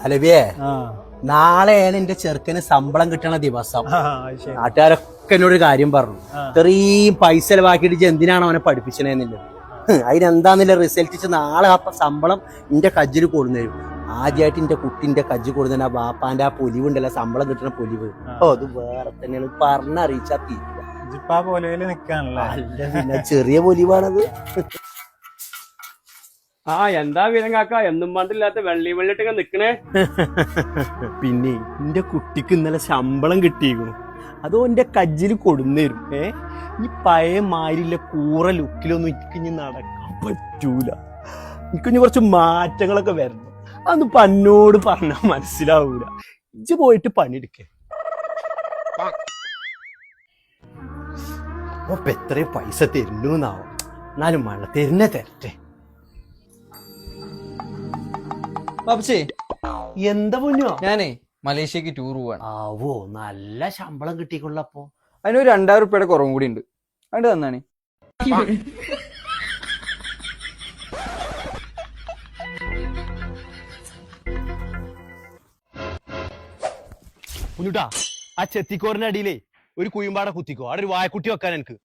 അലവിയേ നാളെയാണ് എന്റെ ചെറുക്കന് ശമ്പളം കിട്ടണ ദിവസം. നാട്ടുകാരൊക്കെ എന്നോട് കാര്യം പറഞ്ഞു, ഇത്രയും പൈസ ചെലവാക്കിയിട്ട് എന്തിനാണ് അവനെ പഠിപ്പിച്ചതെന്നില്ല. അതിനെന്താന്നില്ല റിസൾട്ട് നാളെ അപ്പൊ ശമ്പളം എന്റെ കജ്ജിൽ കൊടുന്നേരും. ആദ്യമായിട്ട് എന്റെ കുട്ടിന്റെ കജ്ജ് കൊടുന്ന ആ ബാപ്പാന്റെ ആ പൊലിവുണ്ടല്ലോ, ശമ്പളം കിട്ടുന്ന പൊലിവ്, അത് വേറെ തന്നെയാണ്. പറഞ്ഞറിയിച്ചാ തീരില്ല. പിന്നെ ചെറിയ പൊലിവാണത്. എന്താ വീരം കാക്ക, എന്നും പണ്ടില്ലാത്ത വെള്ളിട്ട് നിക്കണേ. പിന്നെ എന്റെ കുട്ടിക്ക് ഇന്നലെ ശമ്പളം കിട്ടിയിരുന്നു, അതോ എന്റെ കജ്ജിൽ കൊടുന്നേരും. ഈ പഴയ മാരില്ല കൂറ ലുക്കിലൊന്നും എനിക്ക് ഇനി നടക്കാൻ പറ്റൂല. എനിക്കിനി കുറച്ച് മാറ്റങ്ങളൊക്കെ വരണം. അതൊന്നും പന്നോട് പറഞ്ഞാൽ മനസ്സിലാവൂല. ഇജ്ജ് പോയിട്ട് പണിയെടുക്കേ. അപ്പൊ എത്രയും പൈസ തരുന്നാവും. എന്നാലും മഴ തരുന്നേ തരട്ടെ. ബാബുച്ചേ, എന്താ പൊന്നോ? ഞാനേ മലേഷ്യക്ക് ടൂർ പോവാണ്. ആവോ, നല്ല ശമ്പളം കിട്ടിക്കൊള്ളപ്പോ. അതിനൊരു 2000 രൂപയുടെ കുറവും കൂടി ഉണ്ട്. അതുകൊണ്ട് തന്നാണ്. കുഞ്ഞുട്ടാ, ആ ചെത്തിക്കോറിന്റെ അടിയിലേ ഒരു കുയിമ്പാട കുത്തിക്കോ. അവിടെ ഒരു വായക്കുട്ടി വെക്കാൻ എനിക്ക്.